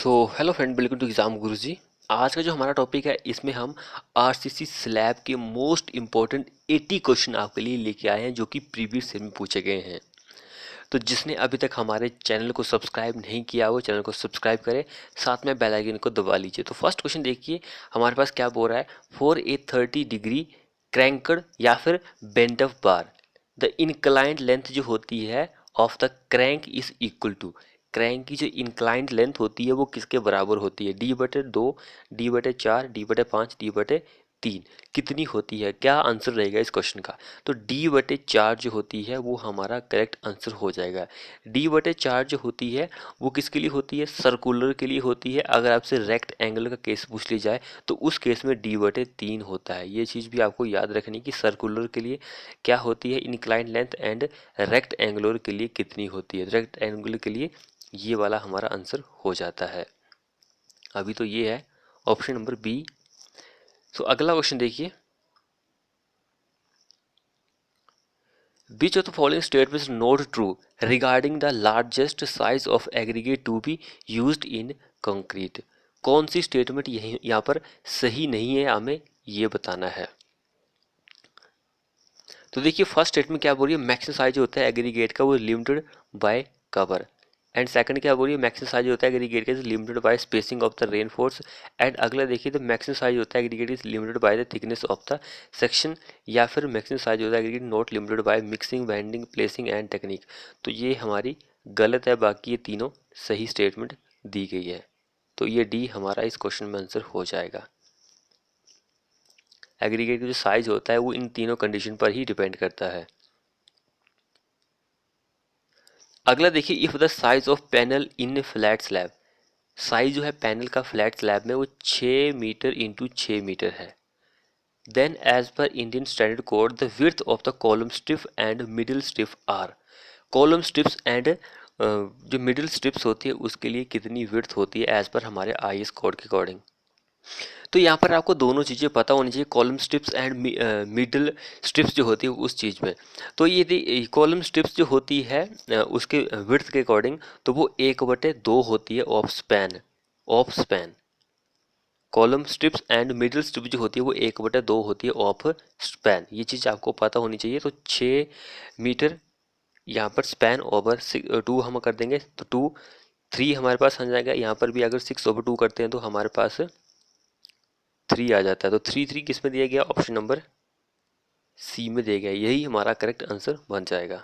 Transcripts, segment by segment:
So hello friend, welcome to exam Guruji. आज का जो हमारा टॉपिक है इसमें हम आरसीसी स्लैब के मोस्ट इंपॉर्टेंट 80 क्वेश्चन आपके लिए लेके आए हैं जो कि प्रीवियस ईयर में पूछे गए हैं। तो जिसने अभी तक हमारे चैनल को सब्सक्राइब नहीं किया वो चैनल को सब्सक्राइब करे, साथ में बेल आइकन को दबा लीजिए। तो फर्स्ट क्वेश्चन देखिए हमारे पास क्या बोल रहा है। फॉर ए 30 डिग्री क्रैंकड या फिर bent of bar, the inclined length जो होती है of the crank is equal to. Crank की जो इंक्लाइंड लेंथ होती है वो किसके बराबर होती है? d/2, d/4, d/5, d/3 कितनी होती है? क्या आंसर रहेगा इस क्वेश्चन का? तो d/4 जो होती है वो हमारा करेक्ट आंसर हो जाएगा। d/4 जो होती है वो किसके लिए होती है? सर्कुलर के लिए होती है। अगर आपसे रेक्ट एंगल का केस पूछ ली जाए तो उस केस में d/3 होता है। ये चीज़ भी आपको याद रखनी कि सर्कुलर के लिए क्या होती है inclined length and rectangular के लिए कितनी होती है। रेक्ट एंगुलर के लिए ये वाला हमारा आंसर हो जाता है। अभी तो ये है ऑप्शन नंबर बी। तो अगला क्वेश्चन देखिए, Which of the following statements is not true regarding the largest size of aggregate to be used in concrete? कौन सी स्टेटमेंट यहाँ पर सही नहीं है, हमें ये बताना है। तो देखिए फर्स्ट स्टेटमेंट क्या बोल रही है, मैक्सिमम साइज होता है एग्रीगेट का वो limited by cover. And second क्या बोल रही है, मैक्सिमम साइज होता है एग्रीगेट का limited by spacing of the reinforce. And अगला देखिए तो मैक्सिमम साइज होता है aggregate is limited by the thickness of the section, या फिर मैक्सिमम साइज होता है aggregate not limited by mixing, binding, placing and technique. तो ये हमारी गलत है, बाकी ये तीनों सही स्टेटमेंट दी गई है। तो ये डी हमारा इस क्वेश्चन में आंसर हो जाएगा। एग्रीगेट का जो साइज होता है वो इन तीनों कंडीशन पर ही डिपेंड करता है। अगला देखिए, if the size of panel in flat slab, size जो है पैनल का फ्लैट स्लैब में वो 6 मीटर इंटू 6 मीटर है। Then as per Indian standard code the width of the column strip and middle strip are. Column strips and जो middle strips होती है उसके लिए कितनी विड्थ होती है एज पर हमारे आईएस कोड के अकॉर्डिंग। तो यहाँ पर आपको दोनों चीज़ें पता होनी चाहिए, column strips and middle strips जो होती है उस चीज़ में। तो ये कॉलम स्ट्रिप्स जो होती है उसके विड्थ के अकॉर्डिंग तो वो 1/2 होती है of span. Of span column strips and middle strip जो होती है वो 1/2 होती है ऑफ स्पैन। ये चीज़ आपको पता होनी चाहिए। तो 6 मीटर यहाँ पर स्पैन ओवर 2 हम कर देंगे तो 3 हमारे पास आ जाएगा। यहाँ पर भी अगर 6/2 करते हैं तो हमारे पास 3 आ जाता है। तो 3 किस में दिया गया? ऑप्शन नंबर सी में दिया गया। यही हमारा करेक्ट आंसर बन जाएगा।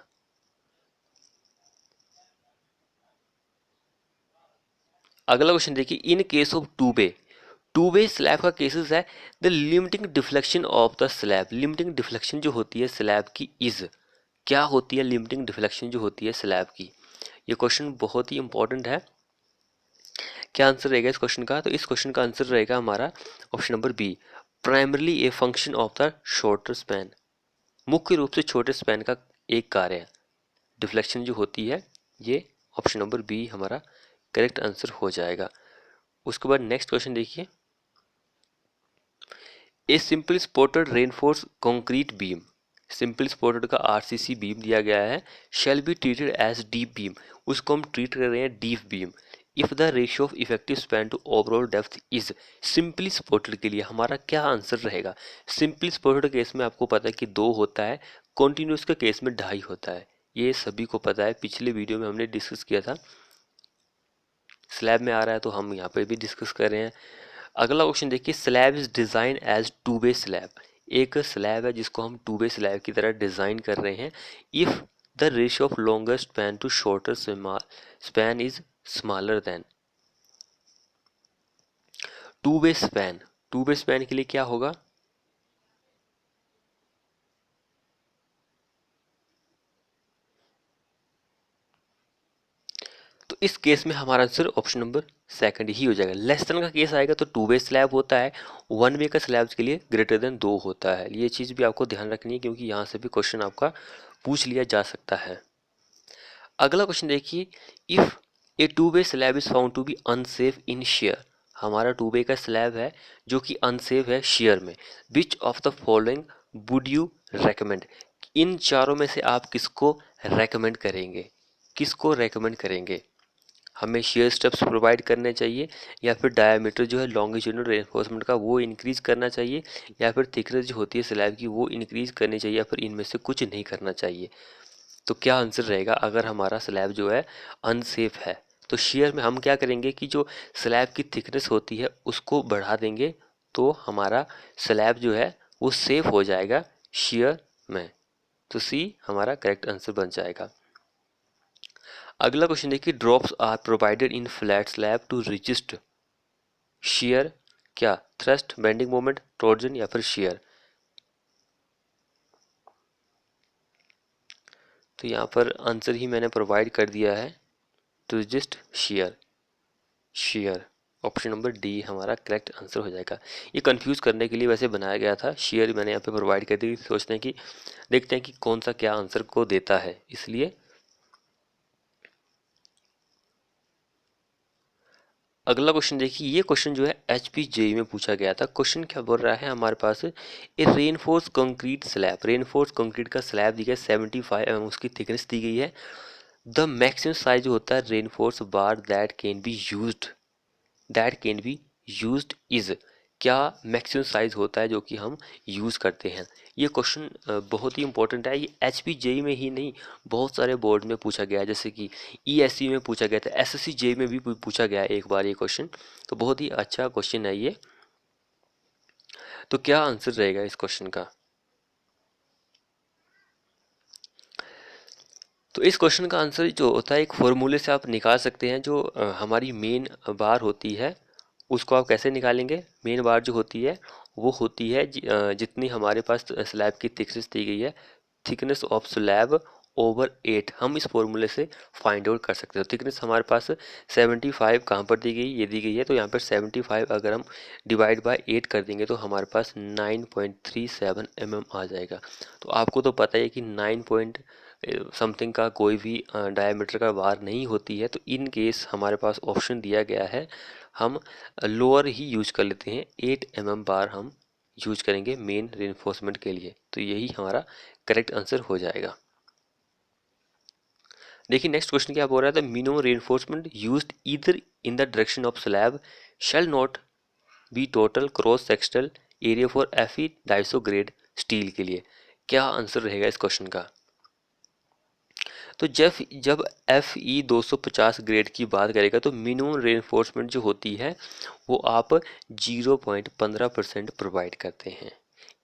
अगला क्वेश्चन देखिए, in case of to way slab का केसेस है the limiting deflection of the slab. Limiting deflection जो होती है स्लैब की इज, क्या होती है लिमिटिंग डिफ्लेक्शन जो होती है स्लैब की? ये क्वेश्चन बहुत ही इंपॉर्टेंट है। क्या आंसर रहेगा इस क्वेश्चन का? तो इस क्वेश्चन का आंसर रहेगा हमारा option number B, primarily a function of the shorter span. मुख्य रूप से छोटे स्पैन का एक कार्य है डिफ्लेक्शन जो होती है। ये ऑप्शन नंबर बी हमारा करेक्ट आंसर हो जाएगा। उसके बाद नेक्स्ट क्वेश्चन देखिए, a simple supported reinforce concrete beam, simple supported का आरसीसी बीम दिया गया है, shall be treated as deep beam, उसको हम ट्रीट कर रहे हैं deep beam if the ratio of effective span to overall depth is. Simply supported के लिए हमारा क्या आंसर रहेगा? सिंपली स्पोर्टेड केस में आपको पता है कि 2 होता है, कॉन्टिन्यूस के केस में 2.5 होता है। ये सभी को पता है, पिछले वीडियो में हमने डिस्कस किया था। स्लैब में आ रहा है तो हम यहाँ पे भी डिस्कस कर रहे हैं। अगला क्वेश्चन देखिए, slab is design as two way slab, एक स्लैब है जिसको हम टू वे स्लैब की तरह डिजाइन कर रहे हैं if the ratio of longer span to shorter span is smaller than. Two way span, two way span के लिए क्या होगा? तो इस केस में हमारा आंसर ऑप्शन नंबर सेकंड ही हो जाएगा। लेस देन का केस आएगा तो टू वे स्लैब होता है, वन वे का स्लैब्स के लिए ग्रेटर देन 2 होता है। ये चीज़ भी आपको ध्यान रखनी है क्योंकि यहाँ से भी क्वेश्चन आपका पूछ लिया जा सकता है। अगला क्वेश्चन देखिए, if a two way slab is found to be unsafe in shear, हमारा टू वे का स्लैब है जो कि अनसेफ है शेयर में, which of the following would you recommend, इन चारों में से आप किसको रेकमेंड करेंगे? किसको रेकमेंड करेंगे? हमें shear स्टेप्स प्रोवाइड करने चाहिए, या फिर डायमीटर जो है लॉन्गिट्यूडनल रेनफोर्समेंट का वो इंक्रीज करना चाहिए, या फिर थिकनेस जो होती है स्लैब की वो इंक्रीज करनी चाहिए, या फिर इनमें से कुछ नहीं करना चाहिए। तो क्या आंसर रहेगा अगर हमारा स्लैब जो है अनसेफ है? तो शेयर में हम क्या करेंगे कि जो स्लैब की थिकनेस होती है उसको बढ़ा देंगे, तो हमारा स्लैब जो है वो सेफ हो जाएगा शेयर में। तो सी हमारा करेक्ट आंसर बन जाएगा। अगला क्वेश्चन देखिए, drops are provided in flat slab to resist shear, क्या थ्रस्ट, बेंडिंग मोमेंट, टॉर्जन या फिर शेयर? तो यहाँ पर आंसर ही मैंने प्रोवाइड कर दिया है, to resist shear. Shear option number D हमारा करेक्ट आंसर हो जाएगा। ये कंफ्यूज करने के लिए वैसे बनाया गया था, शेयर मैंने यहाँ पे प्रोवाइड कर दी, सोचते हैं कि देखते हैं कि कौन सा क्या आंसर को देता है, इसलिए। अगला क्वेश्चन देखिए, ये क्वेश्चन जो है HPJE में पूछा गया था। क्वेश्चन क्या बोल रहा है हमारे पास, a reinforced concrete slab, reinforced concrete का स्लैब दी गया 75 mm उसकी थिकनेस दी गई है। द मैक्सिमम साइज जो होता है reinforce bar that can be used is, क्या मैक्सिमम साइज होता है जो कि हम यूज़ करते हैं? ये क्वेश्चन बहुत ही इंपॉर्टेंट है। ये HPJE में ही नहीं, बहुत सारे बोर्ड में पूछा गया है, जैसे कि ESE में पूछा गया था, SSC में भी पूछा गया है एक बार ये क्वेश्चन। तो बहुत ही अच्छा क्वेश्चन है ये। तो क्या आंसर रहेगा इस क्वेश्चन का? तो इस क्वेश्चन का आंसर जो होता है एक फॉर्मूले से आप निकाल सकते हैं। जो हमारी मेन बार होती है उसको आप कैसे निकालेंगे? मेन बार जो होती है वो होती है जितनी हमारे पास स्लैब की थिकनेस दी गई है, थिकनेस ऑफ स्लैब ओवर 8, हम इस फॉर्मूले से फाइंड आउट कर सकते हो। थिकनेस हमारे पास 75 कहाँ पर दी गई? ये दी गई है, तो यहाँ पर 75 अगर हम डिवाइड बाय 8 कर देंगे तो हमारे पास 9.37 mm आ जाएगा। तो आपको तो पता है कि 9 पॉइंट समथिंग का कोई भी डायमीटर का बार नहीं होती है। तो इन केस हमारे पास ऑप्शन दिया गया है, हम लोअर ही यूज कर लेते हैं, 8 mm बार हम यूज करेंगे मेन रेनफोर्समेंट के लिए। तो यही हमारा करेक्ट आंसर हो जाएगा। देखिए नेक्स्ट क्वेश्चन क्या बोल रहा है, the minimum reinforcement used either in the direction of slab shall not be total cross sectional area for FE 250 grade steel के लिए। क्या आंसर रहेगा इस क्वेश्चन का? तो जब जब FE 250 ग्रेड की बात करेगा तो मिनिमम रेनफोर्समेंट जो होती है वो आप 0.15% प्रोवाइड करते हैं।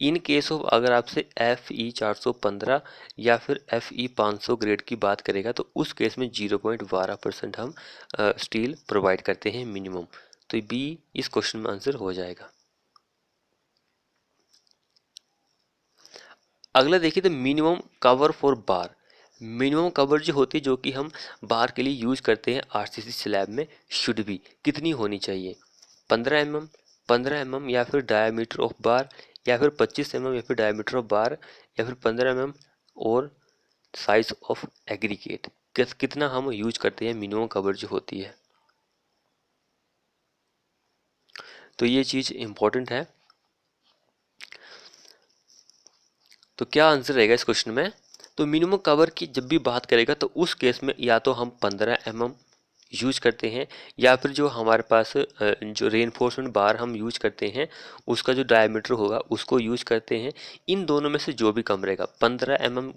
इन केस ऑफ अगर आपसे FE 415 या फिर FE 500 ग्रेड की बात करेगा तो उस केस में 0.12% हम स्टील प्रोवाइड करते हैं मिनिमम। तो बी इस क्वेश्चन में आंसर हो जाएगा। अगला देखिए, the minimum cover for bar, minimum cover जो होती है जो कि हम बार के लिए यूज करते हैं RCC स्लैब में, शुड भी कितनी होनी चाहिए? 15 mm, 15 mm या फिर डायमीटर ऑफ बार, या फिर 25 mm या फिर डायमीटर ऑफ बार, या फिर 15 mm और साइज ऑफ एग्रीगेट, कितना हम यूज करते हैं मिनिमम कवर जो होती है? तो ये चीज़ इंपॉर्टेंट है। तो क्या आंसर रहेगा इस क्वेश्चन में? तो मिनिमम कवर की जब भी बात करेगा तो उस केस में या तो हम 15 mm यूज करते हैं, या फिर जो हमारे पास जो रेनफोर्समेंट बार हम यूज करते हैं उसका जो डायमीटर होगा उसको यूज करते हैं। इन दोनों में से जो भी कम रहेगा, 15 mm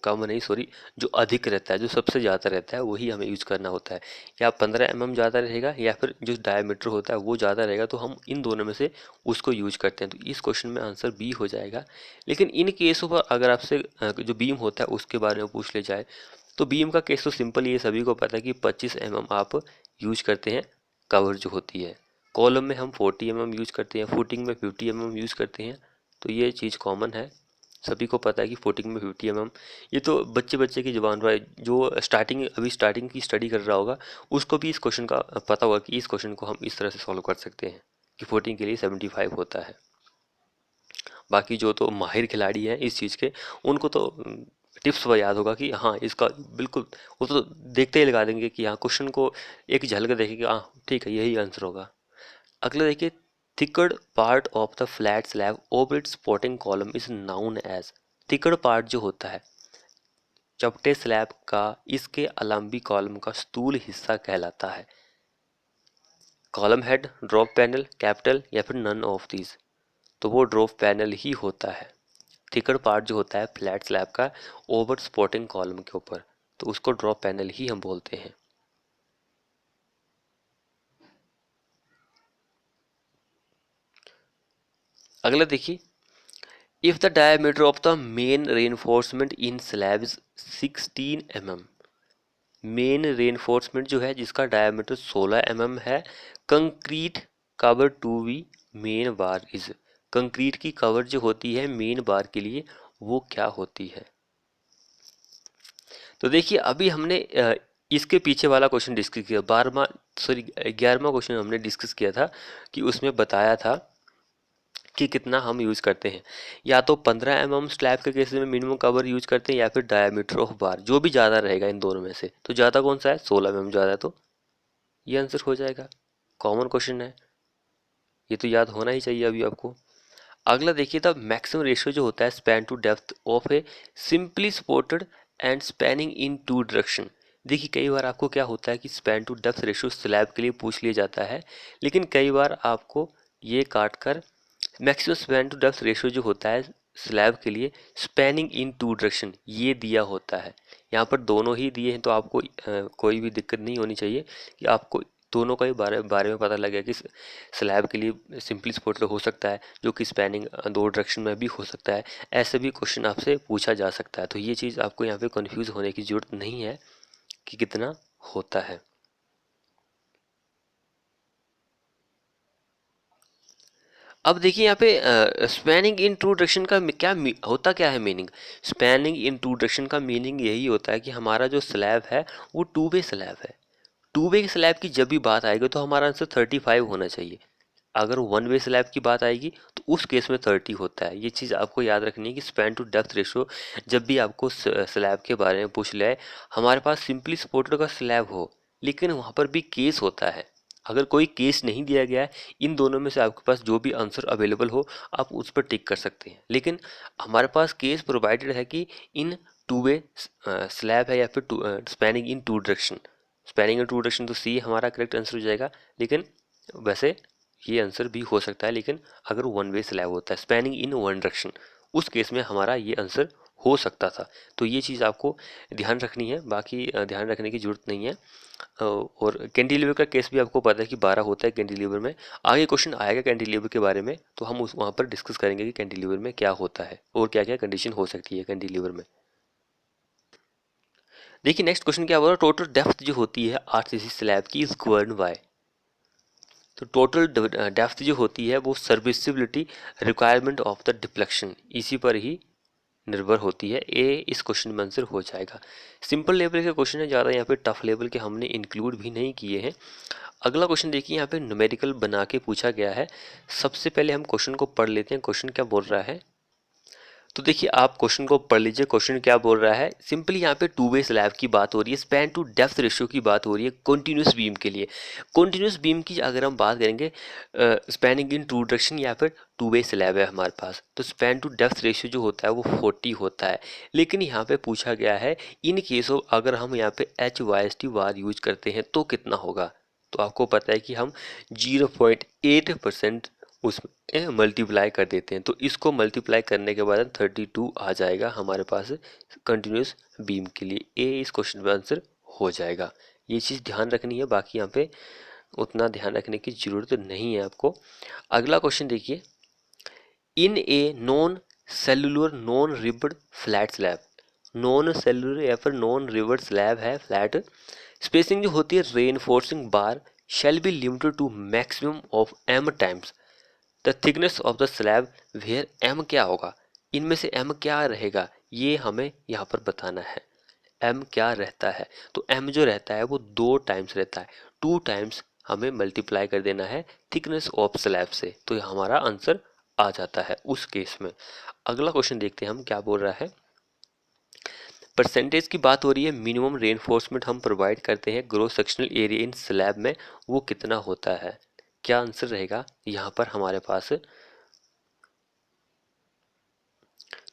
कम नहीं, सॉरी, जो अधिक रहता है, जो सबसे ज़्यादा रहता है वही हमें यूज़ करना होता है। या 15 mm ज़्यादा रहेगा या फिर जो डायमीटर होता है वो ज़्यादा रहेगा, तो हम इन दोनों में से उसको यूज करते हैं। तो इस क्वेश्चन में आंसर बी हो जाएगा। लेकिन इन केसों पर अगर आपसे जो बीम होता है उसके बारे में पूछ ले जाए तो बीम का केस तो सिंपल, ये सभी को पता है कि 25 mm आप यूज करते हैं कवर जो होती है। कॉलम में हम 40 mm यूज करते हैं, फुटिंग में 50 mm यूज करते हैं। तो ये चीज़ कॉमन है, सभी को पता है कि फुटिंग में 50 mm। ये तो बच्चे बच्चे की जुबान पर है, जो स्टार्टिंग की स्टडी कर रहा होगा उसको भी इस क्वेश्चन का पता होगा कि इस क्वेश्चन को हम इस तरह से सॉल्व कर सकते हैं कि फुटिंग के लिए 75 होता है। बाकी जो तो माहिर खिलाड़ी हैं इस चीज़ के, उनको तो टिप्स पर याद होगा कि हाँ इसका बिल्कुल, वो तो देखते ही लगा देंगे कि हाँ क्वेश्चन को एक झलक देखेंगे, हाँ ठीक है यही आंसर होगा। अगला देखिए, thickened part of the flat slab over its supporting column is known as, thickened part जो होता है चपटे स्लैब का इसके अलाम्बी कॉलम का स्थूल हिस्सा कहलाता है? Column head, drop panel, capital या फिर नन ऑफ दीज? तो वो ड्रॉप पैनल ही होता है। थिकर पार्ट जो होता है फ्लैट स्लैब का ओवर सपोर्टिंग कॉलम के ऊपर, तो उसको ड्रॉप पैनल ही हम बोलते हैं। अगला देखिए, if the diameter of the main reinforcement in slab is 16 mm, main reinforcement जो है जिसका डायमीटर 16 mm है, concrete cover to be main bar is, concrete की कवर जो होती है मेन बार के लिए वो क्या होती है? तो देखिए अभी हमने इसके पीछे वाला क्वेश्चन डिस्कस किया, 11वां क्वेश्चन हमने डिस्कस किया था कि उसमें बताया था कि कितना हम यूज करते हैं, या तो 15 mm स्लैब के केस में मिनिमम कवर यूज करते हैं या फिर डायमीटर ऑफ बार, जो भी ज़्यादा रहेगा इन दोनों में से, तो ज़्यादा कौन सा है? 16 mm ज़्यादा है, तो ये आंसर हो जाएगा। कॉमन क्वेश्चन है, ये तो याद होना ही चाहिए अभी आपको। अगला देखिए, द मैक्सिमम रेशियो जो होता है span to depth of a simply supported and spanning in two direction. देखिए कई बार आपको क्या होता है कि span to depth ratio slab के लिए पूछ लिया जाता है, लेकिन कई बार आपको ये काट कर maximum span to depth ratio जो होता है स्लैब के लिए स्पैनिंग इन टू डायरेक्शन ये दिया होता है। यहाँ पर दोनों ही दिए हैं, तो आपको कोई भी दिक्कत नहीं होनी चाहिए कि आपको दोनों का ही बारे में पता लगे कि स्लैब के लिए सिंपली सपोर्टेड हो सकता है, जो कि स्पैनिंग दो डायरेक्शन में भी हो सकता है। ऐसे भी क्वेश्चन आपसे पूछा जा सकता है, तो ये चीज़ आपको यहाँ पे कंफ्यूज होने की जरूरत नहीं है कि कितना होता है। अब देखिए यहाँ पे स्पैनिंग इन टू डायरेक्शन का होता क्या है meaning? Spanning in two direction का मीनिंग यही होता है कि हमारा जो स्लैब है वो टू वे स्लैब है। टू वे स्लैब की जब भी बात आएगी तो हमारा आंसर 35 होना चाहिए। अगर वन वे स्लैब की बात आएगी तो उस केस में 30 होता है। ये चीज़ आपको याद रखनी है कि स्पैन टू डेप्थ रेशो जब भी आपको स्लैब के बारे में पूछ ले, हमारे पास सिंपली सपोर्टेड का स्लैब हो, लेकिन वहाँ पर भी केस होता है। अगर कोई केस नहीं दिया गया है, इन दोनों में से आपके पास जो भी आंसर अवेलेबल हो आप उस पर टिक कर सकते हैं, लेकिन हमारे पास केस प्रोवाइडेड है कि इन टू वे स्लैब है या फिर spanning in two direction. Spanning in two direction तो सी हमारा करेक्ट आंसर हो जाएगा, लेकिन वैसे ये आंसर भी हो सकता है, लेकिन अगर वन वे स्लैब होता है स्पैनिंग इन वन डायरेक्शन, उस केस में हमारा ये आंसर हो सकता था। तो ये चीज़ आपको ध्यान रखनी है, बाकी ध्यान रखने की जरूरत नहीं है। और कैंटिलीवर का केस भी आपको पता है कि 12 होता है कैंटिलीवर में। आगे क्वेश्चन आएगा कैंटिलीवर के बारे में, तो हम उस वहाँ पर डिस्कस करेंगे कि कैंटिलीवर में क्या होता है और क्या क्या कंडीशन हो सकती है कैंटिलीवर में। देखिए नेक्स्ट क्वेश्चन क्या बोल रहा है, टोटल डेप्थ जो होती है आरसीसी स्लैब की इज गवर्न बाय। तो टोटल डेप्थ जो होती है वो serviceability requirement of the deflection, इसी पर ही निर्भर होती है। ए इस क्वेश्चन में आंसर हो जाएगा। सिंपल लेवल के क्वेश्चन है, ज़्यादा यहाँ पे टफ लेवल के हमने इंक्लूड भी नहीं किए हैं। अगला क्वेश्चन देखिए, यहाँ पे न्यूमेरिकल बना के पूछा गया है। सबसे पहले हम क्वेश्चन को पढ़ लेते हैं, क्वेश्चन क्या बोल रहा है। तो देखिए आप क्वेश्चन को पढ़ लीजिए, क्वेश्चन क्या बोल रहा है। सिंपली यहाँ पे टू वे स्लैब की बात हो रही है, स्पैन टू डेप्थ रेशियो की बात हो रही है कॉन्टिन्यूस बीम के लिए। कॉन्टिन्यूस बीम की अगर हम बात करेंगे स्पैनिंग इन टू डायरेक्शन या फिर टू वे स्लैब है हमारे पास, तो स्पैन टू डेप्थ रेशियो जो होता है वो 40 होता है। लेकिन यहाँ पे पूछा गया है इन केस ऑफ अगर हम यहाँ पे HYST वार यूज करते हैं तो कितना होगा। तो आपको पता है कि हम 0.8% उसमें मल्टीप्लाई कर देते हैं, तो इसको मल्टीप्लाई करने के बाद 32 आ जाएगा हमारे पास कंटिन्यूस बीम के लिए। ए इस क्वेश्चन का आंसर हो जाएगा। ये चीज़ ध्यान रखनी है, बाकी यहाँ पे उतना ध्यान रखने की जरूरत नहीं है आपको। अगला क्वेश्चन देखिए, in a non cellular non ribbed flat slab, non cellular या फिर नॉन रिब्ड स्लैब है फ्लैट, स्पेसिंग जो होती है reinforcing bar shall be limited to maximum of m times the thickness of the slab where m क्या होगा। इनमें से m क्या रहेगा ये हमें यहाँ पर बताना है। m क्या रहता है, तो m जो रहता है वो 2 टाइम्स रहता है, 2 टाइम्स हमें मल्टीप्लाई कर देना है थिकनेस ऑफ स्लैब से, तो हमारा आंसर आ जाता है उस केस में। अगला क्वेश्चन देखते हैं हम क्या बोल रहा है। परसेंटेज की बात हो रही है, मिनिमम रेनफोर्समेंट हम प्रोवाइड करते हैं gross sectional area in slab में, वो कितना होता है। क्या आंसर रहेगा यहाँ पर हमारे पास।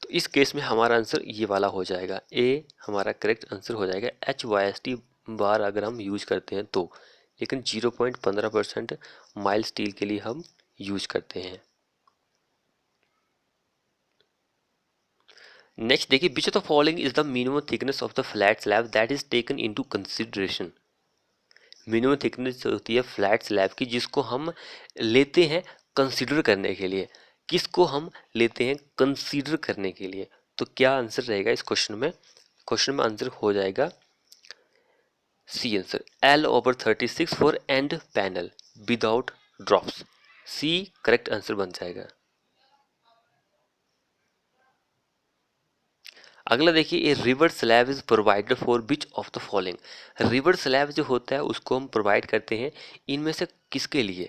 तो इस केस में हमारा आंसर ये वाला हो जाएगा, ए हमारा करेक्ट आंसर हो जाएगा। H Y S T bar अगर हम यूज करते हैं तो, लेकिन 0.15% माइल स्टील के लिए हम यूज करते हैं। नेक्स्ट देखिए, which of the following is the minimum thickness of the flat slab that is taken into consideration. Minimum thickness होती है फ्लैट स्लैब की जिसको हम लेते हैं कंसीडर करने के लिए। किसको हम लेते हैं कंसीडर करने के लिए? तो क्या आंसर रहेगा इस क्वेश्चन में? क्वेश्चन में आंसर हो जाएगा C answer, L/36 for end panel without drops. C correct answer बन जाएगा। अगला देखिए, ए रिवर slab is provided for which of the following. रिवर स्लैब जो होता है उसको हम प्रोवाइड करते हैं इनमें से किसके लिए?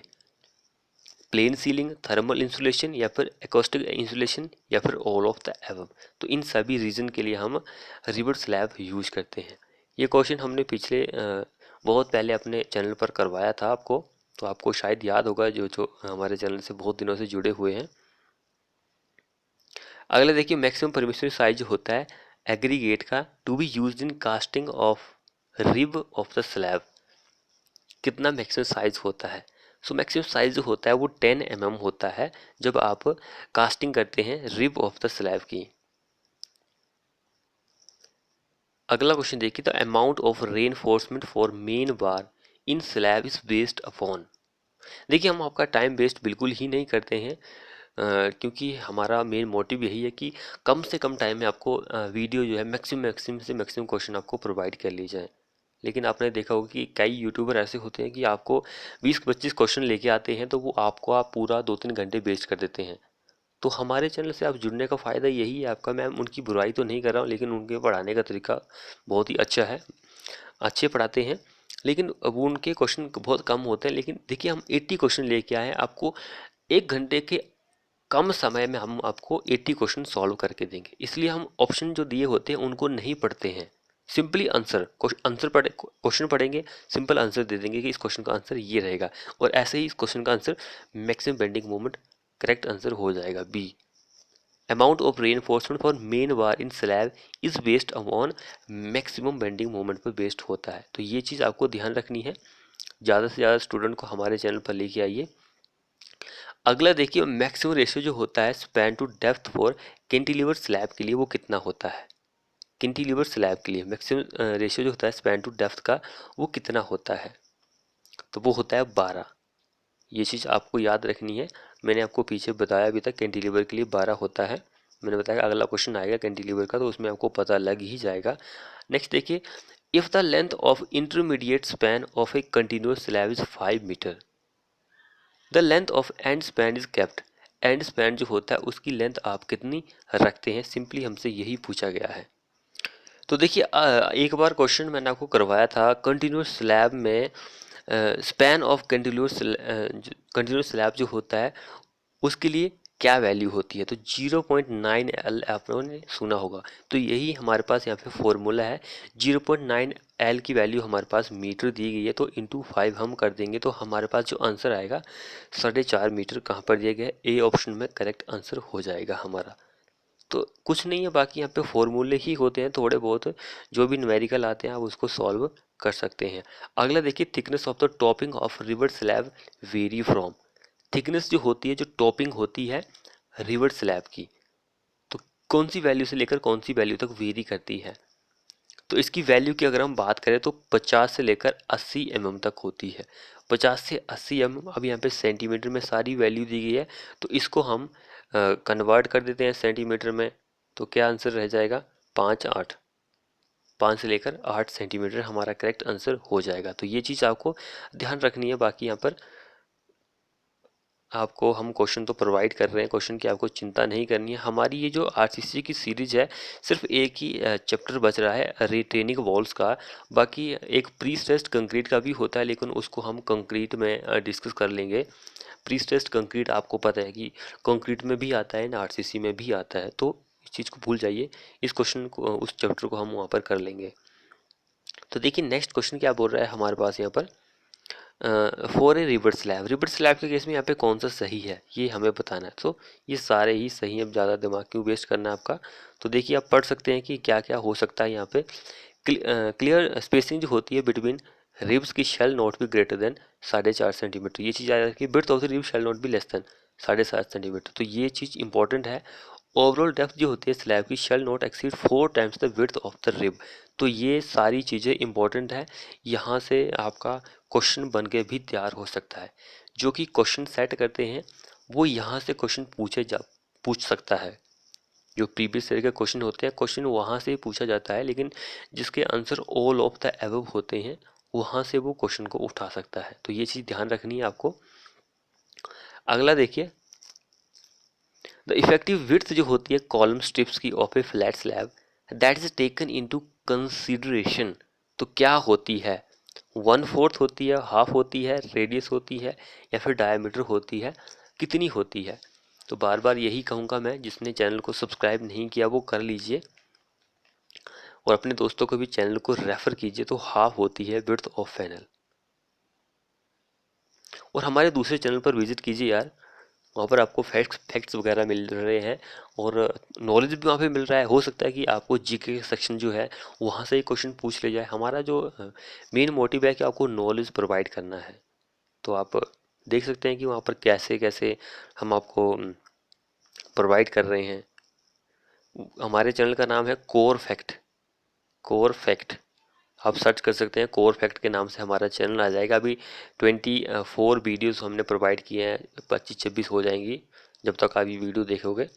प्लेन सीलिंग, थर्मल इंसुलेशन, या फिर एकॉस्टिक इंसुलेशन, या फिर ऑल ऑफ द एबव। तो इन सभी रीजन के लिए हम रिवर स्लैब यूज करते हैं। ये क्वेश्चन हमने पिछले बहुत पहले अपने चैनल पर करवाया था आपको, तो आपको शायद याद होगा जो जो हमारे चैनल से बहुत दिनों से जुड़े हुए हैं। अगला देखिए, मैक्सिमम परमिसिबल साइज होता है एग्रीगेट का to be used in casting of rib of the slab. कितना मैक्सिमम साइज होता है? सो मैक्सिमम साइज जो होता है वो 10 mm होता है जब आप कास्टिंग करते हैं रिब ऑफ द स्लैब की। अगला क्वेश्चन देखिए, the amount of reinforcement for main bar in slab is based upon. देखिए, हम आपका टाइम वेस्ट बिल्कुल ही नहीं करते हैं, क्योंकि हमारा मेन मोटिव यही है कि कम से कम टाइम में आपको वीडियो जो है मैक्सिमम से मैक्सिमम क्वेश्चन आपको प्रोवाइड कर ली जाए। लेकिन आपने देखा होगा कि कई यूट्यूबर ऐसे होते हैं कि आपको 20-25 क्वेश्चन लेके आते हैं तो वो आपको आप पूरा 2-3 घंटे वेस्ट कर देते हैं। तो हमारे चैनल से आप जुड़ने का फ़ायदा यही है आपका। मैं उनकी बुराई तो नहीं कर रहा हूँ, लेकिन उनके पढ़ाने का तरीका बहुत ही अच्छा है, अच्छे पढ़ाते हैं। लेकिन वो उनके क्वेश्चन बहुत कम होते हैं। लेकिन देखिए, हम 80 क्वेश्चन लेके आए हैं आपको 1 घंटे के कम समय में हम आपको 80 क्वेश्चन सॉल्व करके देंगे। इसलिए हम ऑप्शन जो दिए होते हैं उनको नहीं पढ़ते हैं, सिंपली आंसर पढ़े, क्वेश्चन पढ़ेंगे, सिंपल आंसर दे देंगे कि इस क्वेश्चन का आंसर ये रहेगा। और ऐसे ही इस क्वेश्चन का answer maximum bending moment correct answer हो जाएगा B. Amount of reinforcement for main bar in slab is based upon maximum bending moment पर बेस्ड होता है। तो ये चीज़ आपको ध्यान रखनी है। ज़्यादा से ज़्यादा स्टूडेंट को हमारे चैनल पर लेके आइए। अगला देखिए, मैक्सिमम रेशियो जो होता है span to depth for cantilever slab के लिए वो कितना होता है? कैंटिलीवर स्लैब के लिए मैक्सिमम रेशियो जो होता है स्पैन टू डेप्थ का वो कितना होता है? तो वो होता है 12। ये चीज़ आपको याद रखनी है। मैंने आपको पीछे बताया भी था कैंटिलीवर के लिए 12 होता है। मैंने बताया अगला क्वेश्चन आएगा कैंटिलीवर का तो उसमें आपको पता लग ही जाएगा। नेक्स्ट देखिए, if the length of intermediate span of a continuous slab is 5 metre, the length of end span is kept. End span जो होता है उसकी लेंथ आप कितनी रखते हैं? सिंपली हमसे यही पूछा गया है। तो देखिए, एक बार क्वेश्चन मैंने आपको करवाया था कंटिन्यूअस स्लैब में, स्पैन ऑफ कंटिन्यूअस स्लैब जो होता है उसके लिए क्या वैल्यू होती है? तो 0.9 एल आपने सुना होगा। तो यही हमारे पास यहाँ पे फॉर्मूला है। 0.9 एल की वैल्यू हमारे पास मीटर दी गई है, तो इंटू 5 हम कर देंगे तो हमारे पास जो आंसर आएगा 4.5 मीटर कहाँ पर दिया गया है? ए ऑप्शन में करेक्ट आंसर हो जाएगा हमारा। तो कुछ नहीं है, बाकी यहाँ पे फॉर्मूले ही होते हैं थोड़े बहुत, जो भी न्यूमेरिकल आते हैं आप उसको सॉल्व कर सकते हैं। अगला देखिए, thickness of the topping of river slab very from. Thickness जो होती है, जो टॉपिंग होती है रिवर स्लैब की, तो कौन सी वैल्यू से लेकर कौन सी वैल्यू तक वेरी करती है? तो इसकी वैल्यू की अगर हम बात करें तो 50 से लेकर 80 mm तक होती है। 50 से 80 mm, अब यहाँ पे सेंटीमीटर में सारी वैल्यू दी गई है तो इसको हम कन्वर्ट कर देते हैं सेंटीमीटर में। तो क्या आंसर रह जाएगा? 5 से लेकर 8 सेंटीमीटर हमारा करेक्ट आंसर हो जाएगा। तो ये चीज़ आपको ध्यान रखनी है। बाकी यहाँ पर आपको हम क्वेश्चन तो प्रोवाइड कर रहे हैं, क्वेश्चन की आपको चिंता नहीं करनी है। हमारी ये जो आरसीसी की सीरीज है, सिर्फ एक ही चैप्टर बच रहा है रिटेनिंग वॉल्स का। बाकी एक प्री स्ट्रेस्ड कंक्रीट का भी होता है, लेकिन उसको हम कंक्रीट में डिस्कस कर लेंगे। प्री स्ट्रेस्ड कंक्रीट आपको पता है कि कंक्रीट में भी आता है ना, आरसीसी में भी आता है, तो इस चीज़ को भूल जाइए। इस क्वेश्चन को, उस चैप्टर को हम वहाँ पर कर लेंगे। तो देखिए, नेक्स्ट क्वेश्चन क्या बोल रहा है हमारे पास यहाँ पर, फॉर ए रिवर्स स्लैब के केस में यहाँ पे कौन सा सही है ये हमें बताना है। तो ये सारे ही सही हैं, अब ज़्यादा दिमाग क्यों वेस्ट करना है आपका। तो देखिए आप पढ़ सकते हैं कि क्या क्या हो सकता है यहाँ पे। क्लियर स्पेसिंग जो होती है बिटवीन रिब्स की shall not be greater than 4.5 centimetre, ये चीज़ याद रखिए। Width of the rib shall not be less then 7.5 centimetre, तो ये चीज़ इंपॉर्टेंट है। ओवरऑल डेप्थ जो होती है स्लैब की shall not exceed 4 times the width of the rib, तो ये सारी चीज़ें इंपॉर्टेंट है। यहाँ से आपका क्वेश्चन बन के भी तैयार हो सकता है। जो कि क्वेश्चन सेट करते हैं वो यहाँ से क्वेश्चन पूछ सकता है। जो प्रीवियस ईयर के क्वेश्चन होते हैं, क्वेश्चन वहाँ से पूछा जाता है, लेकिन जिसके answer all of the above होते हैं वहाँ से वो क्वेश्चन को उठा सकता है। तो ये चीज़ ध्यान रखनी है आपको। अगला देखिए, द इफेक्टिव विड्थ जो होती है कॉलम स्ट्रिप्स की of A flat slab that is taken into consideration, तो क्या होती है? 1/4 होती है, हाफ होती है, रेडियस होती है, या फिर डायमीटर होती है, कितनी होती है? तो बार बार यही कहूँगा मैं, जिसने चैनल को सब्सक्राइब नहीं किया वो कर लीजिए और अपने दोस्तों को भी चैनल को रेफर कीजिए। तो हाफ होती है विड्थ ऑफ पैनल। और हमारे दूसरे चैनल पर विजिट कीजिए यार, वहाँ पर आपको फैक्ट्स वगैरह मिल रहे हैं और नॉलेज भी वहाँ पे मिल रहा है। हो सकता है कि आपको जीके सेक्शन जो है वहाँ से ही क्वेश्चन पूछ ले जाए। हमारा जो मेन मोटिव है कि आपको नॉलेज प्रोवाइड करना है। तो आप देख सकते हैं कि वहाँ पर कैसे कैसे हम आपको प्रोवाइड कर रहे हैं। हमारे चैनल का नाम है कोर फैक्ट। आप सर्च कर सकते हैं, कोर फैक्ट के नाम से हमारा चैनल आ जाएगा। अभी 24 वीडियोस हमने प्रोवाइड किए हैं, 25-26 हो जाएंगी जब तक आप ये वीडियो देखोगे।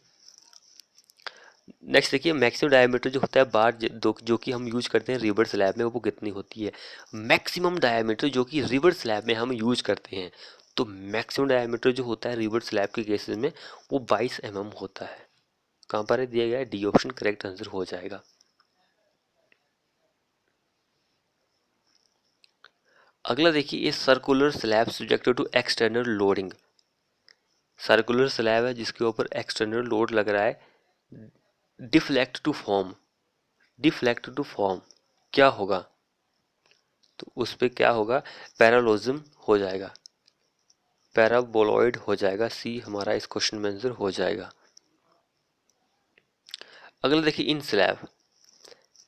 नेक्स्ट देखिए, मैक्सिमम डायमीटर जो होता है बार जो कि हम यूज करते हैं रिवर स्लैब में, वो कितनी होती है? मैक्सिमम डायमीटर जो कि रिवर स्लैब में हम यूज करते हैं, तो मैक्सिमम डायमीटर जो होता है रिवर स्लैब के केसेस में वो 22 होता है। कहाँ पर है दिया गया है? डी ऑप्शन करेक्ट आंसर हो जाएगा। अगला देखिए, ये circular slab subjected to external loading. Circular slab है जिसके ऊपर एक्सटर्नल लोड लग रहा है। डिफ्लेक्ट टू फॉर्म क्या होगा? तो उस पर क्या होगा? पैरालोजिज्म हो जाएगा, पैराबोलॉइड हो जाएगा। सी हमारा इस क्वेश्चन में आंसर हो जाएगा। अगला देखिए, इन slab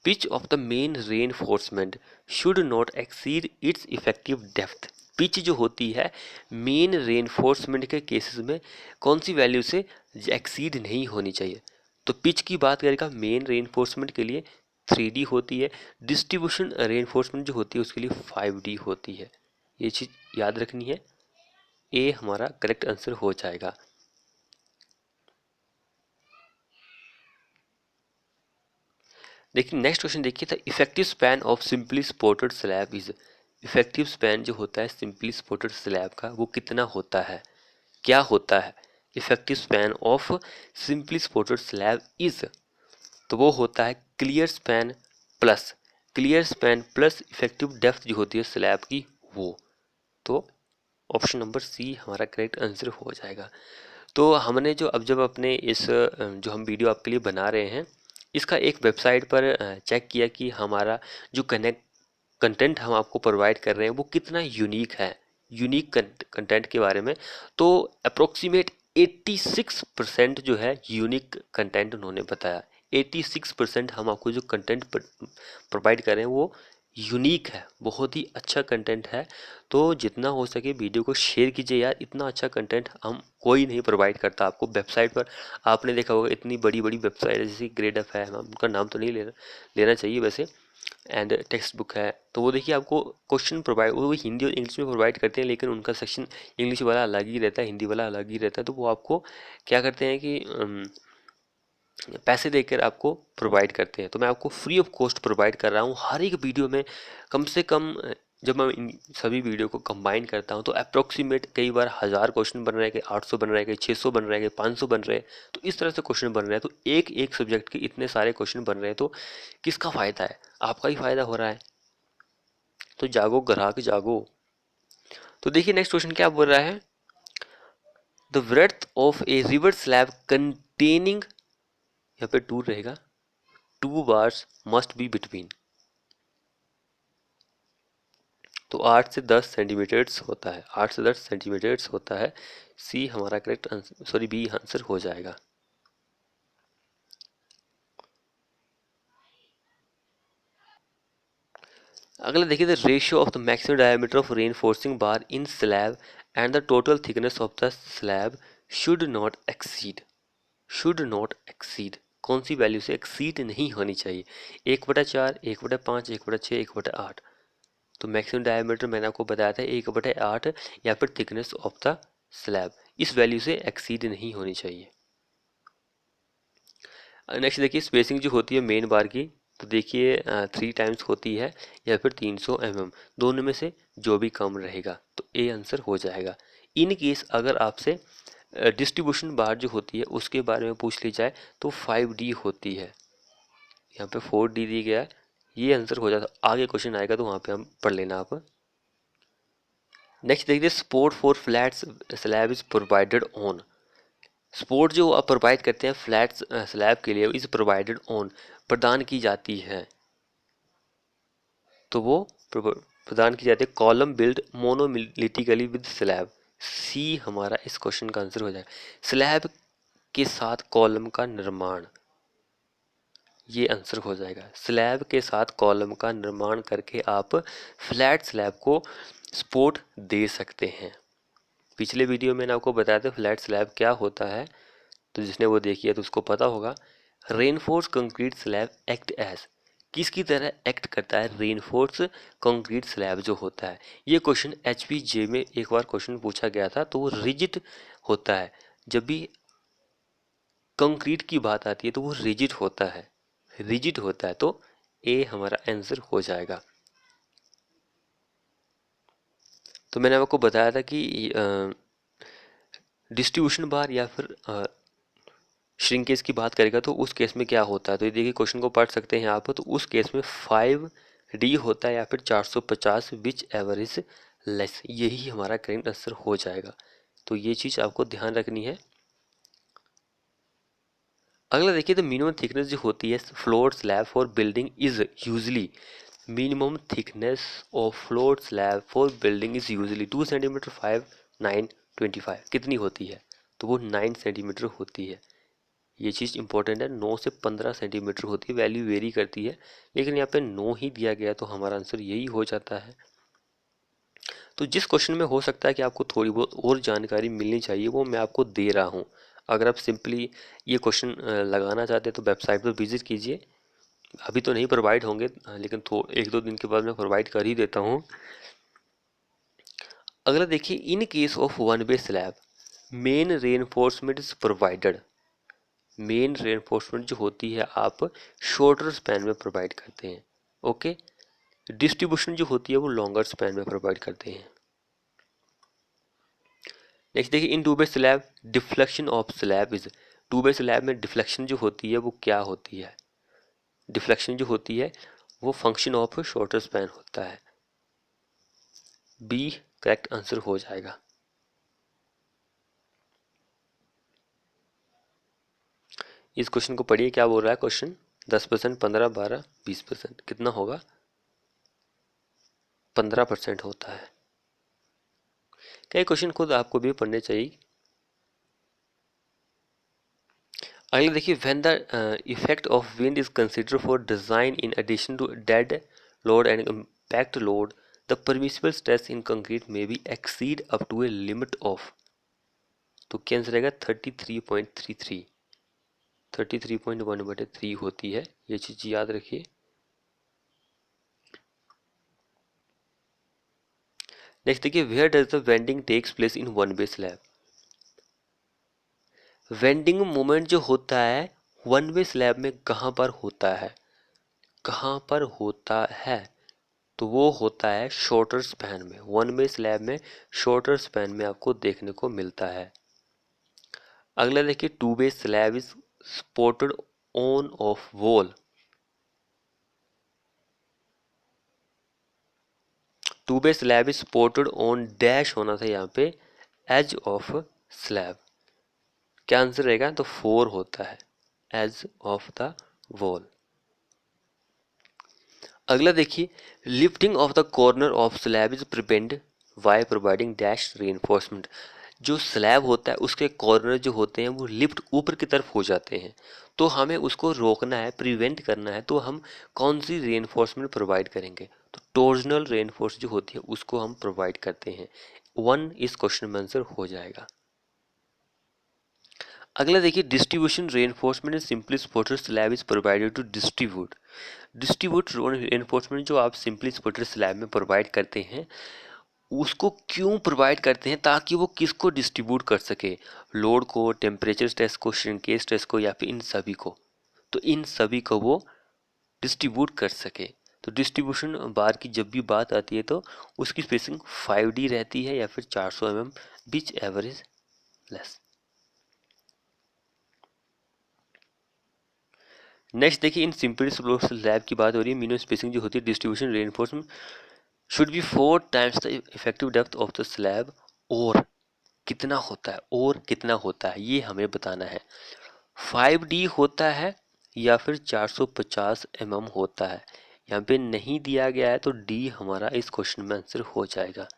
pitch of the main reinforcement should not exceed it's effective depth. Pitch जो होती है मेन रेनफोर्समेंट के केसेस में कौन सी वैल्यू से एक्सीड नहीं होनी चाहिए? तो पिच की बात करेगा मेन रेनफोर्समेंट के लिए 3D होती है, डिस्ट्रीब्यूशन रेनफोर्समेंट जो होती है उसके लिए 5D होती है। ये चीज़ याद रखनी है। ए हमारा करेक्ट आंसर हो जाएगा। देखिए नेक्स्ट क्वेश्चन देखिए, the effective span of simply supported slab is. Effective span जो होता है सिंपली सपोर्टेड स्लैब का वो कितना होता है? क्या होता है? Effective span of simply supported slab is, तो वो होता है clear span plus effective depth जो होती है स्लैब की वो। तो ऑप्शन नंबर सी हमारा करेक्ट आंसर हो जाएगा। तो हमने जो अब जब अपने इस जो हम वीडियो आपके लिए बना रहे हैं इसका एक वेबसाइट पर चेक किया कि हमारा जो कंटेंट हम आपको प्रोवाइड कर रहे हैं वो कितना यूनिक है, यूनिक कंटेंट के बारे में। तो अप्रोक्सीमेट 86% जो है यूनिक कंटेंट उन्होंने बताया। 86% हम आपको जो कंटेंट प्रोवाइड कर रहे हैं वो यूनिक है, बहुत ही अच्छा कंटेंट है। तो जितना हो सके वीडियो को शेयर कीजिए यार, इतना अच्छा कंटेंट हम कोई नहीं प्रोवाइड करता आपको। वेबसाइट पर आपने देखा होगा इतनी बड़ी बड़ी वेबसाइट है जैसे ग्रेड एफ है, उनका नाम तो नहीं लेना चाहिए वैसे, एंड टेक्स्ट बुक है। तो वो देखिए आपको क्वेश्चन प्रोवाइड, वो हिंदी और इंग्लिश में प्रोवाइड करते हैं, लेकिन उनका सेक्शन इंग्लिश वाला अलग ही रहता है, हिंदी वाला अलग ही रहता है। तो वो आपको क्या करते हैं कि पैसे देकर आपको प्रोवाइड करते हैं। तो मैं आपको फ्री ऑफ कॉस्ट प्रोवाइड कर रहा हूँ। हर एक वीडियो में कम से कम जब मैं इन सभी वीडियो को कंबाइन करता हूँ तो अप्रोक्सीमेट कई बार 1000 क्वेश्चन बन रहे हैं, कई 800 बन रहे हैं, कई 600 बन रहे हैं, कई 500 बन रहे हैं। तो इस तरह से क्वेश्चन बन रहे हैं। तो एक एक सब्जेक्ट के इतने सारे क्वेश्चन बन रहे हैं, तो किसका फ़ायदा है? आपका ही फ़ायदा हो रहा है। तो जागो ग्राहक जागो। तो देखिए नेक्स्ट क्वेश्चन क्या बोल रहा है, द ब्रेड्थ ऑफ ए रिवर स्लैब कंटेनिंग, यहाँ पे टू रहेगा, 2 bars मस्ट बी बिटवीन। तो 8 से 10 सेंटीमीटर्स होता है, 8 से 10 सेंटीमीटर्स होता है। सी हमारा correct answer, sorry B answer हो जाएगा। अगला देखिए, the ratio of the maximum diameter of reinforcing bar in slab and the total thickness of the slab should not exceed, should not exceed कौन सी value से exceed नहीं होनी चाहिए? 1/4, 1/5, 1/6, 1/8। तो मैक्सिमम डायमीटर मैंने आपको बताया था 1/8 या फिर थिकनेस ऑफ द स्लैब, इस वैल्यू से एक्सीड नहीं होनी चाहिए। नेक्स्ट देखिए, स्पेसिंग जो होती है मेन बार की, तो देखिए 3 टाइम्स होती है या फिर 300 mm, दोनों में से जो भी कम रहेगा तो ए आंसर हो जाएगा। इन केस अगर आपसे डिस्ट्रीब्यूशन बार जो होती है उसके बारे में पूछ ली जाए तो 5D होती है, यहाँ पे 4D दी गया है, ये आंसर हो जाता। आगे क्वेश्चन आएगा तो वहाँ पे हम पढ़ लेना आप। नेक्स्ट देखिए, support for flat slab is provided on, support जो आप प्रोवाइड करते हैं फ्लैट स्लैब के लिए इज प्रोवाइडेड ऑन, प्रदान की जाती है, तो वो प्रदान की जाती है कॉलम बिल्ड मोनोलिथिकली विद स्लैब। सी हमारा इस क्वेश्चन का आंसर हो जाएगा। स्लैब के साथ कॉलम का निर्माण, ये आंसर हो जाएगा। स्लैब के साथ कॉलम का निर्माण करके आप फ्लैट स्लैब को सपोर्ट दे सकते हैं। पिछले वीडियो में मैंने आपको बताया था फ्लैट स्लैब क्या होता है, तो जिसने वो देखी है तो उसको पता होगा। Reinforce concrete slab act as, किसकी तरह एक्ट करता है रेनफोर्स कंक्रीट स्लैब जो होता है? ये क्वेश्चन HPJ में एक बार क्वेश्चन पूछा गया था, तो वो रिजिड होता है। जब भी कंक्रीट की बात आती है तो वो रिजिड होता है, रिजिड होता है, तो ए हमारा आंसर हो जाएगा। तो मैंने आपको बताया था कि डिस्ट्रीब्यूशन बार या फिर श्रिंकेज की बात करेगा तो उस केस में क्या होता है, तो ये देखिए क्वेश्चन को पढ़ सकते हैं आप। तो उस केस में 5D होता है या फिर 450 विच एवर इज लेस, यही हमारा करेक्ट आंसर हो जाएगा। तो ये चीज़ आपको ध्यान रखनी है। अगला देखिए, तो मिनिमम थिकनेस जो होती है floor slab for building is usually, minimum thickness of floor slab for building is usually 2 centimetre 5 9 25, कितनी होती है? तो वो 9 सेंटीमीटर होती है। ये चीज़ इंपॉर्टेंट है, 9 से 15 सेंटीमीटर होती है, वैल्यू वेरी करती है, लेकिन यहाँ पे 9 ही दिया गया तो हमारा आंसर यही हो जाता है। तो जिस क्वेश्चन में हो सकता है कि आपको थोड़ी बहुत और जानकारी मिलनी चाहिए वो मैं आपको दे रहा हूँ। अगर आप सिंपली ये क्वेश्चन लगाना चाहते हैं तो वेबसाइट पर विजिट कीजिए, अभी तो नहीं प्रोवाइड होंगे लेकिन 1-2 दिन के बाद मैं प्रोवाइड कर ही देता हूँ। अगला देखिए, in case of one way slab main reinforcement is provided, main reinforcement जो होती है आप शॉर्टर स्पैन में प्रोवाइड करते हैं, ओके। डिस्ट्रीब्यूशन जो होती है वो लॉन्गर स्पैन में प्रोवाइड करते हैं। नेक्स्ट देखिए, in two way slab deflection of slab is, two way slab में डिफ्लेक्शन जो होती है वो क्या होती है? डिफ्लेक्शन जो होती है वो फंक्शन ऑफ शॉर्टर स्पैन होता है। बी करेक्ट आंसर हो जाएगा। इस क्वेश्चन को पढ़िए, क्या बोल रहा है क्वेश्चन? 10%, 15, 12, 20%, कितना होगा? 15% होता है। कई क्वेश्चन खुद आपको भी पढ़ने चाहिए। अगले देखिए, when the effect of wind is consider for design in addition to dead load and impact load, the permissible stress in concrete may be exceed up to a limit of, तो क्या answer रहेगा? 33.33, 33.1/3 होती है, ये चीज याद रखिए। Next देखिए, where does the bending takes place in one way slab, bending moment जो होता है वन वे स्लैब में कहाँ पर होता है? कहाँ पर होता है? तो वो होता है शॉर्टर स्पैन में, वन वे स्लैब में शॉर्टर स्पैन में आपको देखने को मिलता है। अगला देखिए, to way slab is supported on off wall, to way slab is supported on dash होना था यहाँ पे, एज ऑफ स्लैब, क्या आंसर रहेगा? तो 4 होता है, एज ऑफ द वॉल। अगला देखिए, lifting of the corner of slab is prevent by providing dash reinforcement. जो स्लैब होता है उसके कॉर्नर जो होते हैं वो लिफ्ट ऊपर की तरफ हो जाते हैं, तो हमें उसको रोकना है, प्रिवेंट करना है, तो हम कौन सी रीइंफोर्समेंट प्रोवाइड करेंगे? तो टॉर्जनल रीइंफोर्स जो होती है उसको हम प्रोवाइड करते हैं। 1 इस क्वेश्चन में आंसर हो जाएगा। अगला देखिए, distribution reinforcement in simply supported slab is provided to distribute reinforcement जो आप सिंपली सपोर्टेड स्लैब में प्रोवाइड करते हैं, उसको क्यों प्रोवाइड करते हैं? ताकि वो किसको डिस्ट्रीब्यूट कर सके, लोड को, टेम्परेचर स्ट्रेस को, श्रिंकेज स्ट्रेस को, या फिर इन सभी को। तो इन सभी को वो डिस्ट्रीब्यूट कर सके। तो डिस्ट्रीब्यूशन बार की जब भी बात आती है तो उसकी स्पेसिंग 5D रहती है या फिर 400 mm, बीच एवरेज लेस। नेक्स्ट देखिए, इन सिंपल स्लैब की बात हो रही है, मिनिमम स्पेसिंग जो होती है distribution reinforcement should be 4 times the effective depth of the slab. और कितना होता है, और कितना होता है ये हमें बताना है। 5D होता है या फिर 450 mm होता है? यहाँ पे नहीं दिया गया है तो डी हमारा इस क्वेश्चन में आंसर हो जाएगा।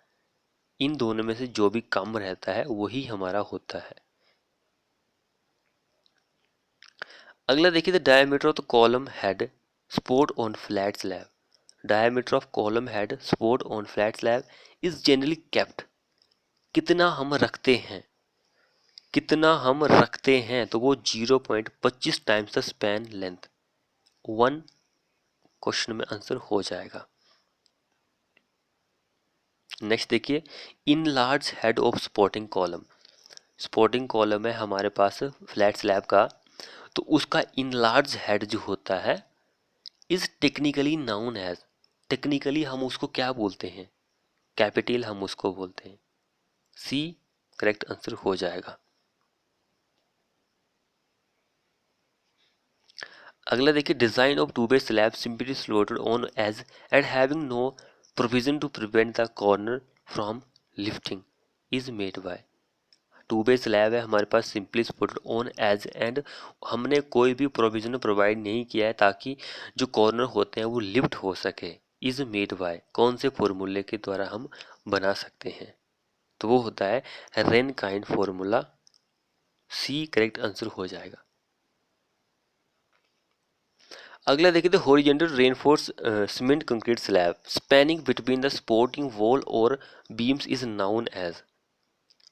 इन दोनों में से जो भी कम रहता है वही हमारा होता है। अगला देखिए, the diameter of the column head support on flat slab. Diameter of column head support on flat slab is generally kept. कितना हम रखते हैं, कितना हम रखते हैं? तो वो 0.25 times the span length. 1 question में आंसर हो जाएगा। नेक्स्ट देखिए, in large head of supporting column. Supporting column है हमारे पास फ्लैट स्लैब का, तो उसका इन लार्ज हेड जो होता है is technically known as, technically हम उसको क्या बोलते हैं? कैपिटल हम उसको बोलते हैं। सी करेक्ट आंसर हो जाएगा। अगला देखिए, design of two way slab simply supported on edge and having no provision to prevent the corner from lifting is made by. Two way slab है हमारे पास, simply supported on edge, and हमने कोई भी प्रोविजन प्रोवाइड नहीं किया है ताकि जो कॉर्नर होते हैं वो लिफ्ट हो सके। इज मेड बाय कौन से फॉर्मूले के द्वारा हम बना सकते हैं? तो वो होता है Rankine formula. C correct answer हो जाएगा। अगला देखिए, the horizontal reinforced cement concrete slab spanning between the supporting wall और beams is known as.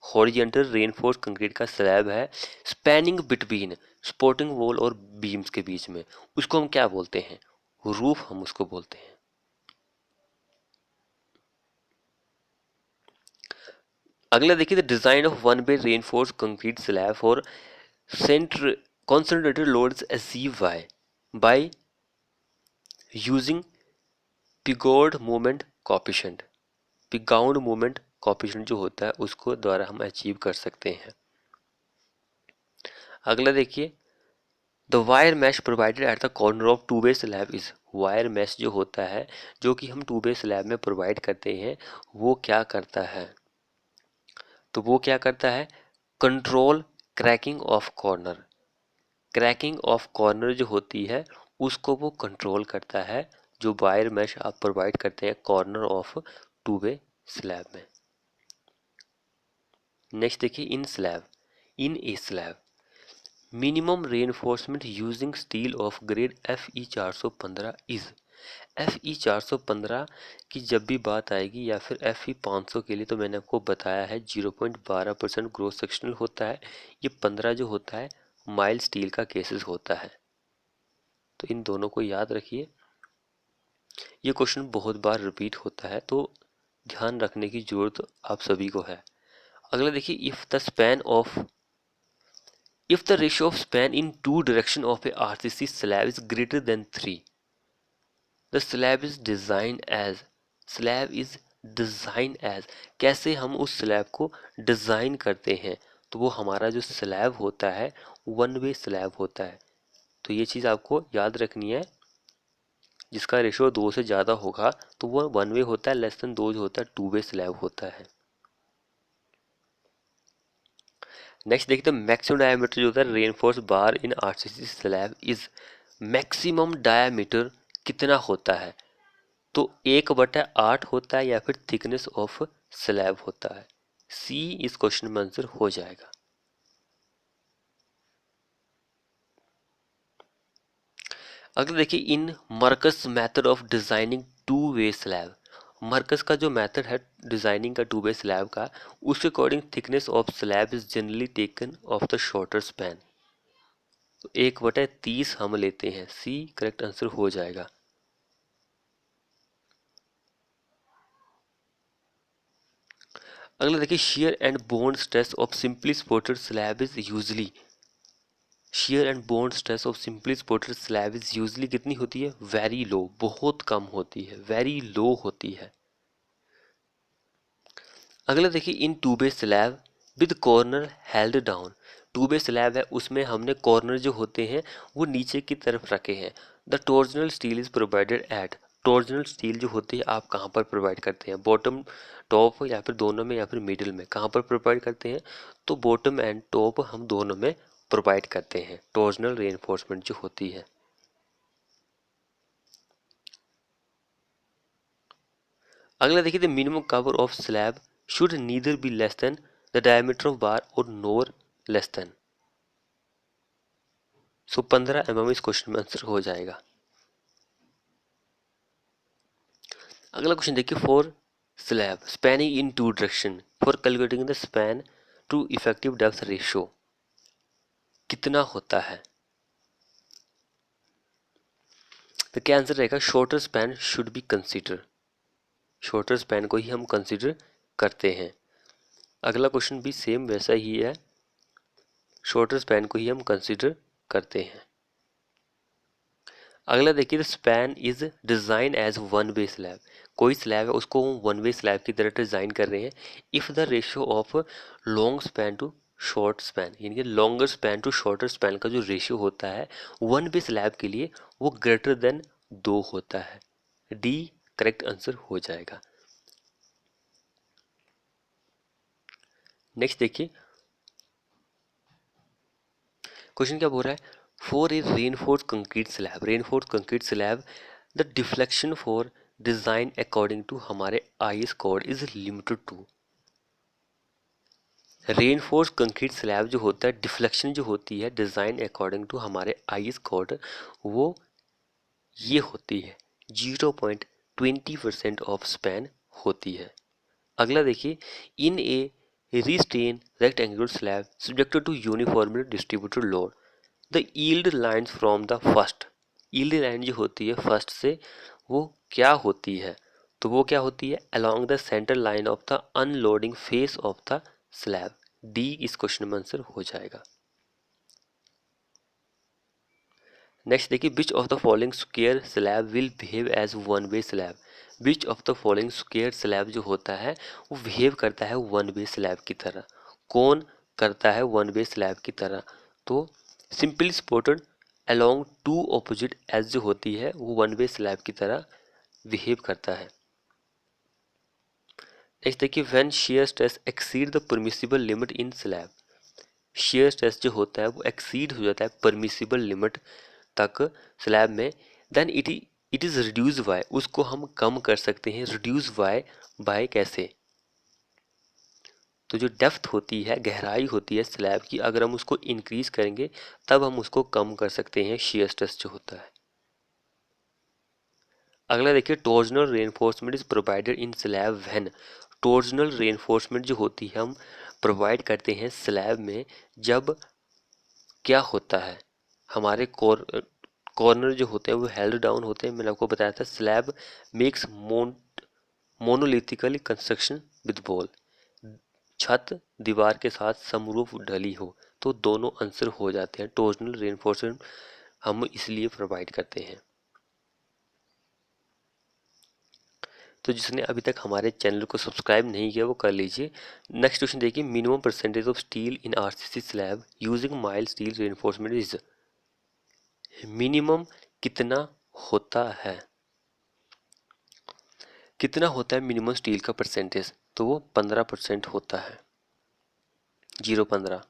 Horizontal reinforced concrete का स्लैब है स्पैनिंग बिटवीन सपोर्टिंग वॉल और बीम्स के बीच में, उसको हम क्या बोलते हैं? रूफ हम उसको बोलते हैं। अगला देखिए, the design of one way reinforced concrete slab for center concentrated loads achieved by using Pigeaud moment coefficient. Pigeaud moment coefficient जो होता है उसको द्वारा हम अचीव कर सकते हैं। अगला देखिए, the wire mesh provided at the corner of to way slab is. Wire mesh जो होता है जो कि हम टू वे स्लैब में प्रोवाइड करते हैं वो क्या करता है? तो वो क्या करता है? Control cracking of corner. Cracking of corner जो होती है उसको वो कंट्रोल करता है, जो वायर मैश आप प्रोवाइड करते हैं corner of to way slab में। नेक्स्ट देखिए, इन slab, in A slab minimum reinforcement using steel of grade FE 415 is. FE 415 की जब भी बात आएगी या फिर FE 500 के लिए तो मैंने आपको बताया है 0.12% ग्रोथ सेक्शनल होता है। ये 15 जो होता है माइल स्टील का केसेस होता है। तो इन दोनों को याद रखिए, ये क्वेश्चन बहुत बार रिपीट होता है तो ध्यान रखने की जरूरत आप सभी को है। अगला देखिए, if the ratio of span in two direction of a RCC slab is greater than 3, the slab is designed as, slab is designed as, कैसे हम उस स्लैब को डिज़ाइन करते हैं? तो वो हमारा जो स्लैब होता है वन वे स्लैब होता है। तो ये चीज़ आपको याद रखनी है, जिसका रेशियो 2 से ज़्यादा होगा तो वो वन वे होता है, लेस देन 2 जो होता है टू वे स्लैब होता है। नेक्स्ट देखते हैं, मैक्सिमम डायमीटर जो होता है reinforce bar in RCC slab is. Maximum diameter कितना होता है? तो 1/8 होता है या फिर थिकनेस ऑफ स्लैब होता है। सी इस क्वेश्चन में आंसर हो जाएगा। अगला देखिए, in Marcus method of designing two way slab, Marcus का जो मेथड है डिजाइनिंग का टू वे स्लैब का, उसके according thickness of slab is generally taken of the shorter span. तो 1/30 हम लेते हैं, सी करेक्ट आंसर हो जाएगा। अगला देखिए, shear and bond stress of simply supported slab is usually, shear and bond stress of simply supported slab is usually कितनी होती है? वेरी लो, बहुत कम होती है, वेरी लो होती है। अगला देखिए, in two way slab with corner held down, two way slab है उसमें हमने कॉर्नर जो होते हैं वो नीचे की तरफ रखे हैं। The torsional steel is provided eight, torsional steel जो होती है आप कहाँ पर प्रोवाइड करते हैं? बॉटम, टॉप, या फिर दोनों में, या फिर मिडिल में, कहाँ पर प्रोवाइड करते हैं? तो बॉटम एंड टॉप हम दोनों में प्रोवाइड करते हैं टॉर्जनल रीइंफोर्समेंट जो होती है। अगला देखिए, the minimum cover of slab should neither be less than the diameter of bar और nor less than, so 15 mm इस क्वेश्चन में आंसर हो जाएगा। अगला क्वेश्चन देखिए, for slab spanning in two direction for calculating the span to effective depth ratio कितना होता है? तो क्या आंसर रहेगा? Shorter span should be consider, shorter span को ही हम कंसीडर करते हैं। अगला क्वेश्चन भी सेम वैसा ही है, शॉर्टर स्पैन को ही हम कंसीडर करते हैं। अगला देखिए, span is design as one way slab, कोई स्लैब है उसको हम वन वे स्लैब की तरह डिजाइन कर रहे हैं if the ratio of long span to short span, यानी कि longer span to shorter span का जो रेशियो होता है वन वे स्लैब के लिए वो ग्रेटर देन 2 होता है। डी करेक्ट आंसर हो जाएगा। नेक्स्ट देखिए, क्वेश्चन क्या बोल रहा है? For a reinforced concrete slab, reinforced concrete slab the deflection for design according to हमारे IS code is limited to, reinforced concrete slab जो होता है डिफ्लेक्शन जो होती है डिजाइन अकॉर्डिंग टू हमारे आईएस कोड वो ये होती है 0.20% ऑफ स्पैन होती है। अगला देखिए, in a restrained rectangular slab subjected to uniformly distributed load the yield lines from the first, yield line जो होती है फर्स्ट से वो क्या होती है? तो वो क्या होती है? Along the centre line of the unloading face of the slab. D इस क्वेश्चन में आंसर हो जाएगा। नेक्स्ट देखिए, which of the following square slab will behave as one way slab, which of the following square slab जो होता है वो behave करता है वन वे स्लैब की तरह, कौन करता है वन वे स्लैब की तरह? तो simply supported along two opposite edge जो होती है वो वन वे स्लैब की तरह बिहेव करता है। नेक्स्ट देखिए, when shear stress exceed the permissible limit in slab, shear stress जो होता है वो एक्सीड हो जाता है परमिसिबल लिमिट तक स्लैब में, then it is reduce by, उसको हम कम कर सकते हैं रिड्यूस बाय, बाय कैसे? तो जो डेप्थ होती है, गहराई होती है स्लैब की, अगर हम उसको इंक्रीज करेंगे तब हम उसको कम कर सकते हैं शियर स्ट्रेस जो होता है। अगला देखिए, torsional reinforcement is provided in slab when, torsional reinforcement जो होती है हम प्रोवाइड करते हैं स्लैब में जब क्या होता है? हमारे कॉर्नर जो होते हैं वो हेल्ड डाउन होते हैं, मैंने आपको बताया था slab makes monolithically construction with wall, छत दीवार के साथ समरूप ढली हो, तो दोनों आंसर हो जाते हैं। टॉर्जनल रेनफोर्समेंट हम इसलिए प्रोवाइड करते हैं। तो जिसने अभी तक हमारे चैनल को सब्सक्राइब नहीं किया वो कर लीजिए। नेक्स्ट क्वेश्चन देखिए, minimum percentage of steel in RCC slab using mild steel reinforcement is, minimum कितना होता है? कितना होता है मिनिमम स्टील का परसेंटेज? तो वो 15% होता है, 0.15।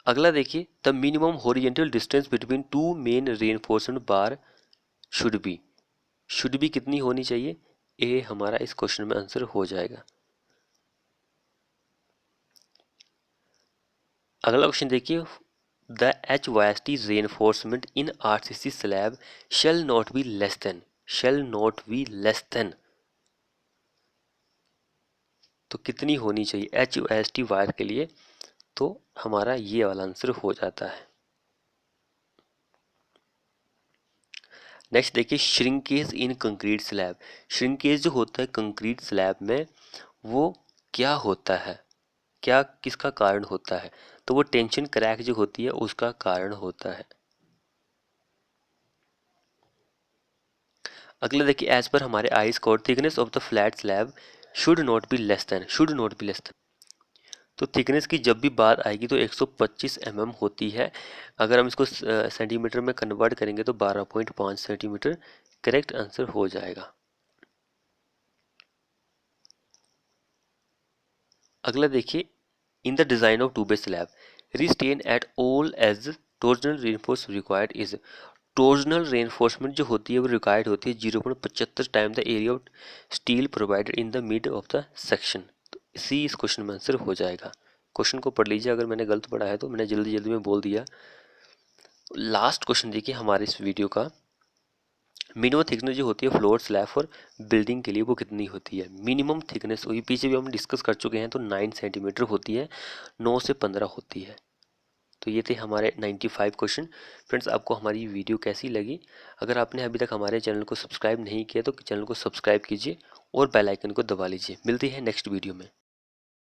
अगला देखिए, the minimum horizontal distance between two main reinforcement bar should be, should be कितनी होनी चाहिए, ए हमारा इस क्वेश्चन में आंसर हो जाएगा। अगला क्वेश्चन देखिए, the HYST reinforcement in RCC slab shall not be less than, तो कितनी होनी चाहिए HYST वायर के लिए, तो हमारा ये वाला आंसर हो जाता है। नेक्स्ट देखिए, श्रिंकेज इन कंक्रीट स्लैब। श्रिंकेज जो होता है कंक्रीट स्लैब में, वो क्या होता है, क्या किसका कारण होता है, तो वो टेंशन क्रैक जो होती है उसका कारण होता है। अगला देखिए, एज पर हमारे ice code thickness of the flat slab should not be less then, तो थिकनेस की जब भी बात आएगी तो 125 mm होती है। अगर हम इसको सेंटीमीटर में कन्वर्ट करेंगे तो 12.5 सेंटीमीटर करेक्ट आंसर हो जाएगा। अगला देखिए, in the design of two way slab restrained at all edge torsional reinforced required is, torsional reinforcement जो होती है वो रिक्वायर्ड होती है 0.75 time the area of steel provided in the mid of the section, तो सी इस question में answer हो जाएगा। क्वेश्चन को पढ़ लीजिए, अगर मैंने गलत पढ़ा है तो मैंने जल्दी जल्दी में बोल दिया। लास्ट क्वेश्चन देखिए हमारे इस वीडियो का, मिनिमम थिकनेस जो होती है फ्लोर स्लैब और बिल्डिंग के लिए वो कितनी होती है। मिनिमम थिकनेस वही पीछे भी हम डिस्कस कर चुके हैं, तो 9 सेंटीमीटर होती है, 9 से 15 होती है। तो ये थे हमारे 95 क्वेश्चन। फ्रेंड्स, आपको हमारी वीडियो कैसी लगी? अगर आपने अभी तक हमारे चैनल को सब्सक्राइब नहीं किया तो चैनल को सब्सक्राइब कीजिए और बेल आइकन को दबा लीजिए। मिलते हैं नेक्स्ट वीडियो में।